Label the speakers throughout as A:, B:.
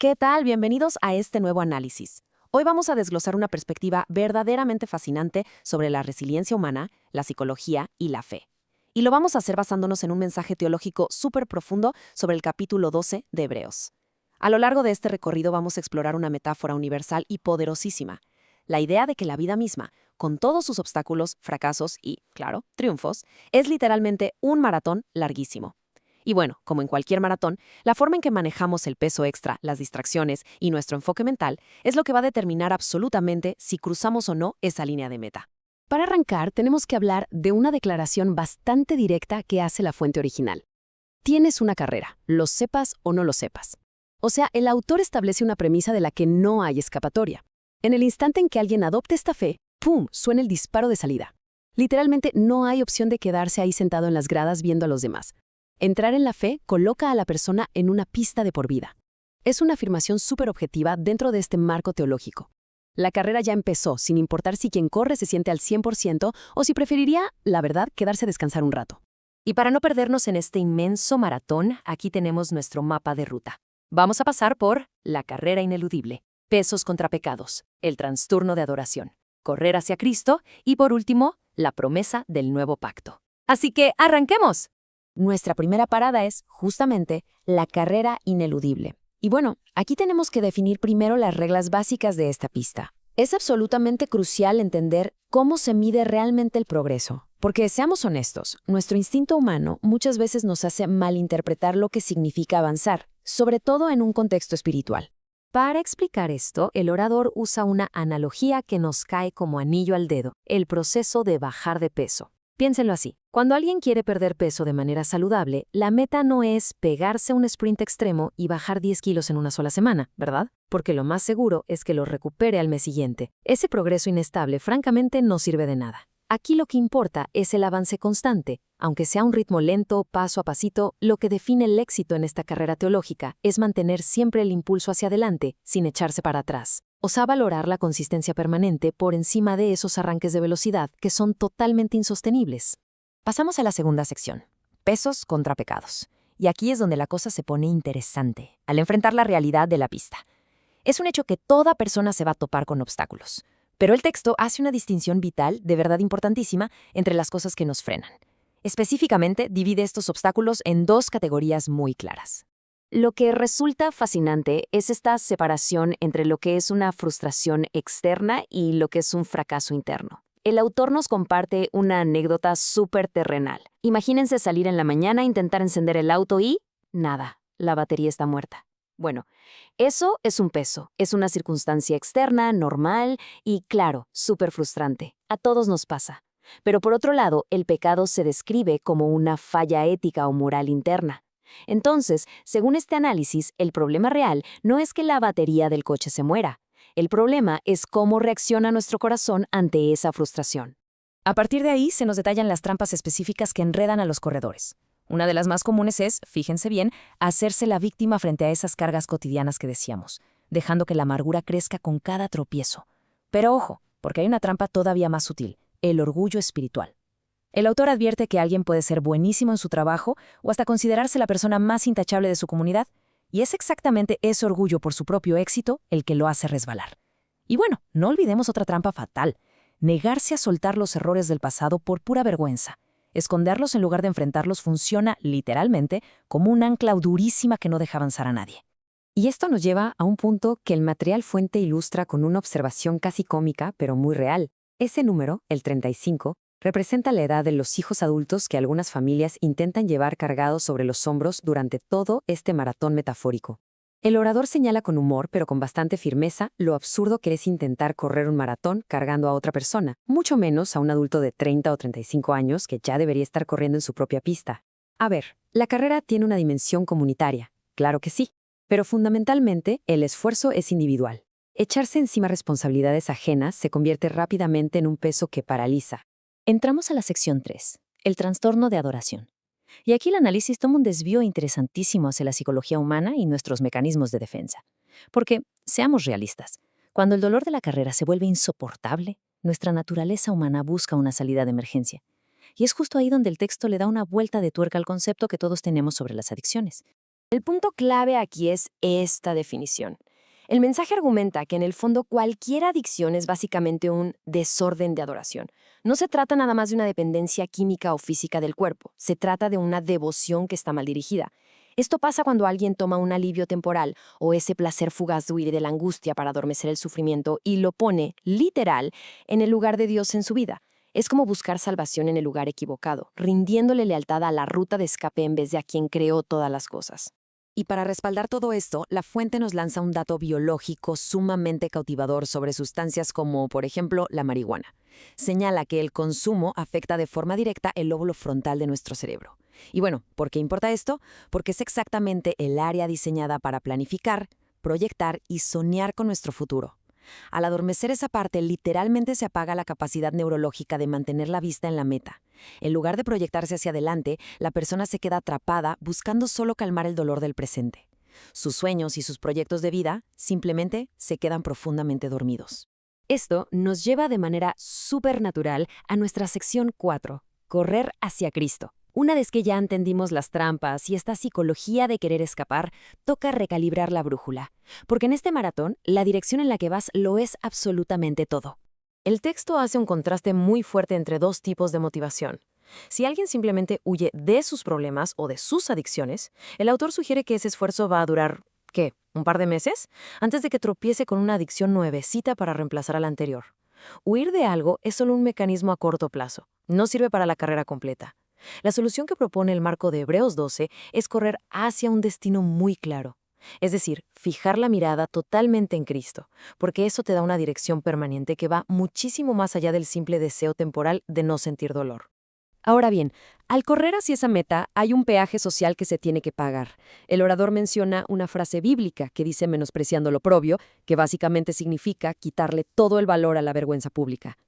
A: ¿Qué tal? Bienvenidos a este nuevo análisis. Hoy vamos a desglosar una perspectiva verdaderamente fascinante sobre la resiliencia humana, la psicología y la fe. Y lo vamos a hacer basándonos en un mensaje teológico súper profundo sobre el capítulo 12 de Hebreos. A lo largo de este recorrido vamos a explorar una metáfora universal y poderosísima, la idea de que la vida misma, con todos sus obstáculos, fracasos y, claro, triunfos, es literalmente un maratón larguísimo. Y bueno, como en cualquier maratón, la forma en que manejamos el peso extra, las distracciones y nuestro enfoque mental es lo que va a determinar absolutamente si cruzamos o no esa línea de meta.
B: Para arrancar, tenemos que hablar de una declaración bastante directa que hace la fuente original. Tienes una carrera, lo sepas o no lo sepas. O sea, el autor establece una premisa de la que no hay escapatoria. En el instante en que alguien adopte esta fe, ¡pum!, suena el disparo de salida. Literalmente no hay opción de quedarse ahí sentado en las gradas viendo a los demás. Entrar en la fe coloca a la persona en una pista de por vida. Es una afirmación súper objetiva dentro de este marco teológico. La carrera ya empezó, sin importar si quien corre se siente al 100% o si preferiría, la verdad, quedarse a descansar un rato.
A: Y para no perdernos en este inmenso maratón, aquí tenemos nuestro mapa de ruta. Vamos a pasar por la carrera ineludible, pesos contra pecados, el trastorno de adoración, correr hacia Cristo y, por último, la promesa del nuevo pacto. Así que, ¡arranquemos! Nuestra primera parada es, justamente, la carrera ineludible. Y bueno, aquí tenemos que definir primero las reglas básicas de esta pista. Es absolutamente crucial entender cómo se mide realmente el progreso. Porque, seamos honestos, nuestro instinto humano muchas veces nos hace malinterpretar lo que significa avanzar, sobre todo en un contexto espiritual. Para explicar esto, el orador usa una analogía que nos cae como anillo al dedo, el proceso de bajar de peso. Piénsenlo así. Cuando alguien quiere perder peso de manera saludable, la meta no es pegarse un sprint extremo y bajar 10 kilos en una sola semana, ¿verdad? Porque lo más seguro es que lo recupere al mes siguiente. Ese progreso inestable, francamente, no sirve de nada. Aquí lo que importa es el avance constante. Aunque sea un ritmo lento, paso a pasito, lo que define el éxito en esta carrera teológica es mantener siempre el impulso hacia adelante, sin echarse para atrás. O sea, valorar la consistencia permanente por encima de esos arranques de velocidad que son totalmente insostenibles. Pasamos a la segunda sección, pesos contra pecados. Y aquí es donde la cosa se pone interesante, al enfrentar la realidad de la pista. Es un hecho que toda persona se va a topar con obstáculos. Pero el texto hace una distinción vital, de verdad importantísima, entre las cosas que nos frenan. Específicamente, divide estos obstáculos en dos categorías muy claras. Lo que resulta fascinante es esta separación entre lo que es una frustración externa y lo que es un fracaso interno. El autor nos comparte una anécdota súper terrenal. Imagínense salir en la mañana, intentar encender el auto y nada, la batería está muerta. Bueno, eso es un peso, es una circunstancia externa, normal y, claro, súper frustrante. A todos nos pasa. Pero por otro lado, el pecado se describe como una falla ética o moral interna. Entonces, según este análisis, el problema real no es que la batería del coche se muera. El problema es cómo reacciona nuestro corazón ante esa frustración. A partir de ahí se nos detallan las trampas específicas que enredan a los corredores. Una de las más comunes es, fíjense bien, hacerse la víctima frente a esas cargas cotidianas que decíamos, dejando que la amargura crezca con cada tropiezo. Pero ojo, porque hay una trampa todavía más sutil, el orgullo espiritual. El autor advierte que alguien puede ser buenísimo en su trabajo o hasta considerarse la persona más intachable de su comunidad, y es exactamente ese orgullo por su propio éxito el que lo hace resbalar. Y bueno, no olvidemos otra trampa fatal, negarse a soltar los errores del pasado por pura vergüenza. Esconderlos en lugar de enfrentarlos funciona, literalmente, como un ancla durísima que no deja avanzar a nadie. Y esto nos lleva a un punto que el material fuente ilustra con una observación casi cómica, pero muy real. Ese número, el 35, representa la edad de los hijos adultos que algunas familias intentan llevar cargados sobre los hombros durante todo este maratón metafórico. El orador señala con humor, pero con bastante firmeza, lo absurdo que es intentar correr un maratón cargando a otra persona, mucho menos a un adulto de 30 o 35 años que ya debería estar corriendo en su propia pista. A ver, la carrera tiene una dimensión comunitaria, claro que sí, pero fundamentalmente el esfuerzo es individual. Echarse encima responsabilidades ajenas se convierte rápidamente en un peso que paraliza. Entramos a la sección 3, el trastorno de adoración. Y aquí el análisis toma un desvío interesantísimo hacia la psicología humana y nuestros mecanismos de defensa. Porque, seamos realistas, cuando el dolor de la carrera se vuelve insoportable, nuestra naturaleza humana busca una salida de emergencia. Y es justo ahí donde el texto le da una vuelta de tuerca al concepto que todos tenemos sobre las adicciones. El punto clave aquí es esta definición. El mensaje argumenta que en el fondo cualquier adicción es básicamente un desorden de adoración. No se trata nada más de una dependencia química o física del cuerpo, se trata de una devoción que está mal dirigida. Esto pasa cuando alguien toma un alivio temporal o ese placer fugaz de huir de la angustia para adormecer el sufrimiento y lo pone, literal, en el lugar de Dios en su vida. Es como buscar salvación en el lugar equivocado, rindiéndole lealtad a la ruta de escape en vez de a quien creó todas las cosas.
B: Y para respaldar todo esto, la fuente nos lanza un dato biológico sumamente cautivador sobre sustancias como, por ejemplo, la marihuana. Señala que el consumo afecta de forma directa el lóbulo frontal de nuestro cerebro. Y bueno, ¿por qué importa esto? Porque es exactamente el área diseñada para planificar, proyectar y soñar con nuestro futuro. Al adormecer esa parte, literalmente se apaga la capacidad neurológica de mantener la vista en la meta. En lugar de proyectarse hacia adelante, la persona se queda atrapada buscando solo calmar el dolor del presente. Sus sueños y sus proyectos de vida simplemente se quedan profundamente dormidos. Esto nos lleva de manera supernatural a nuestra sección 4, correr hacia Cristo. Una vez que ya entendimos las trampas y esta psicología de querer escapar, toca recalibrar la brújula, porque en este maratón la dirección en la que vas lo es absolutamente todo.
A: El texto hace un contraste muy fuerte entre dos tipos de motivación. Si alguien simplemente huye de sus problemas o de sus adicciones, el autor sugiere que ese esfuerzo va a durar, ¿qué? ¿Un par de meses? Antes de que tropiece con una adicción nuevecita para reemplazar a la anterior. Huir de algo es solo un mecanismo a corto plazo, no sirve para la carrera completa. La solución que propone el marco de Hebreos 12 es correr hacia un destino muy claro. Es decir, fijar la mirada totalmente en Cristo, porque eso te da una dirección permanente que va muchísimo más allá del simple deseo temporal de no sentir dolor. Ahora bien, al correr hacia esa meta hay un peaje social que se tiene que pagar. El orador menciona una frase bíblica que dice menospreciando lo propio, que básicamente significa quitarle todo el valor a la vergüenza pública.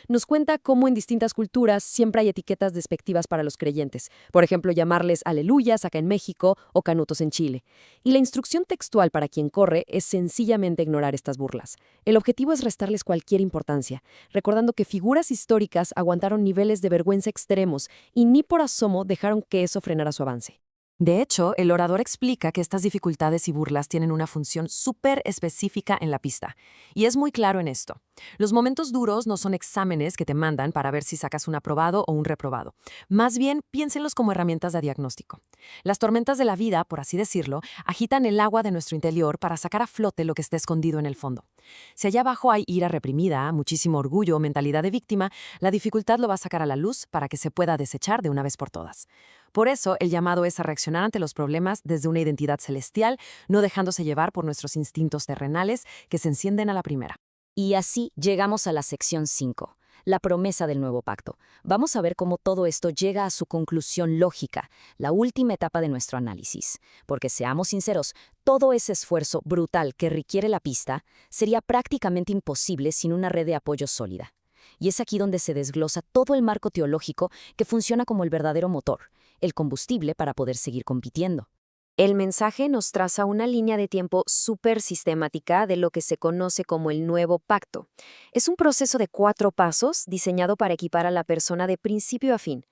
A: Nos cuenta cómo en distintas culturas siempre hay etiquetas despectivas para los creyentes, por ejemplo, llamarles aleluyas acá en México o canutos en Chile. Y la instrucción textual para quien corre es sencillamente ignorar estas burlas. El objetivo es restarles cualquier importancia, recordando que figuras históricas aguantaron niveles de vergüenza extremos y ni por asomo dejaron que eso frenara su avance. De hecho, el orador explica que estas dificultades y burlas tienen una función súper específica en la pista. Y es muy claro en esto. Los momentos duros no son exámenes que te mandan para ver si sacas un aprobado o un reprobado. Más bien, piénsenlos como herramientas de diagnóstico. Las tormentas de la vida, por así decirlo, agitan el agua de nuestro interior para sacar a flote lo que está escondido en el fondo. Si allá abajo hay ira reprimida, muchísimo orgullo o mentalidad de víctima, la dificultad lo va a sacar a la luz para que se pueda desechar de una vez por todas. Por eso, el llamado es a reaccionar ante los problemas desde una identidad celestial, no dejándose llevar por nuestros instintos terrenales que se encienden a la primera.
B: Y así llegamos a la sección 5, la promesa del nuevo pacto. Vamos a ver cómo todo esto llega a su conclusión lógica, la última etapa de nuestro análisis. Porque seamos sinceros, todo ese esfuerzo brutal que requiere la pista sería prácticamente imposible sin una red de apoyo sólida. Y es aquí donde se desglosa todo el marco teológico que funciona como el verdadero motor, el combustible para poder seguir compitiendo.
A: El mensaje nos traza una línea de tiempo súper sistemática de lo que se conoce como el nuevo pacto. Es un proceso de 4 pasos diseñado para equipar a la persona de principio a fin.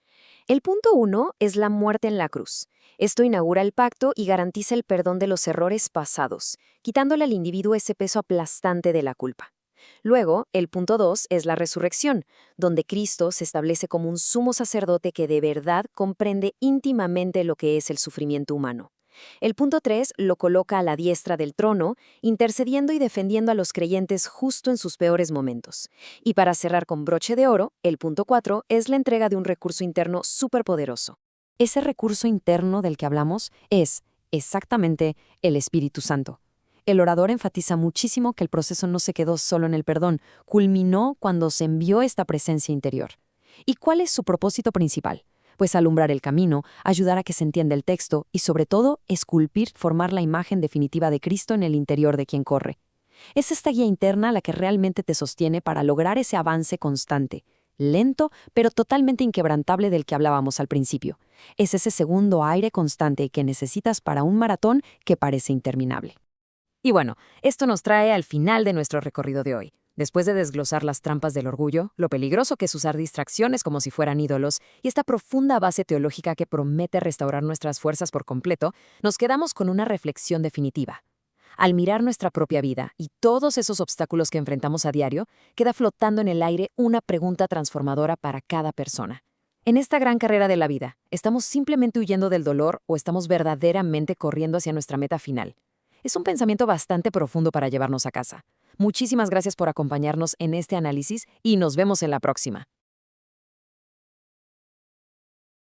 A: El punto 1 es la muerte en la cruz. Esto inaugura el pacto y garantiza el perdón de los errores pasados, quitándole al individuo ese peso aplastante de la culpa. Luego, el punto 2 es la resurrección, donde Cristo se establece como un sumo sacerdote que de verdad comprende íntimamente lo que es el sufrimiento humano. El punto 3 lo coloca a la diestra del trono, intercediendo y defendiendo a los creyentes justo en sus peores momentos. Y para cerrar con broche de oro, el punto 4 es la entrega de un recurso interno superpoderoso. Ese recurso interno del que hablamos es, exactamente, el Espíritu Santo. El orador enfatiza muchísimo que el proceso no se quedó solo en el perdón, culminó cuando se envió esta presencia interior. ¿Y cuál es su propósito principal? Pues alumbrar el camino, ayudar a que se entienda el texto y, sobre todo, esculpir, formar la imagen definitiva de Cristo en el interior de quien corre. Es esta guía interna la que realmente te sostiene para lograr ese avance constante, lento, pero totalmente inquebrantable del que hablábamos al principio. Es ese segundo aire constante que necesitas para un maratón que parece interminable. Y bueno, esto nos trae al final de nuestro recorrido de hoy. Después de desglosar las trampas del orgullo, lo peligroso que es usar distracciones como si fueran ídolos y esta profunda base teológica que promete restaurar nuestras fuerzas por completo, nos quedamos con una reflexión definitiva. Al mirar nuestra propia vida y todos esos obstáculos que enfrentamos a diario, queda flotando en el aire una pregunta transformadora para cada persona. En esta gran carrera de la vida, ¿estamos simplemente huyendo del dolor o estamos verdaderamente corriendo hacia nuestra meta final? Es un pensamiento bastante profundo para llevarnos a casa. Muchísimas gracias por acompañarnos en este análisis y nos vemos en la próxima.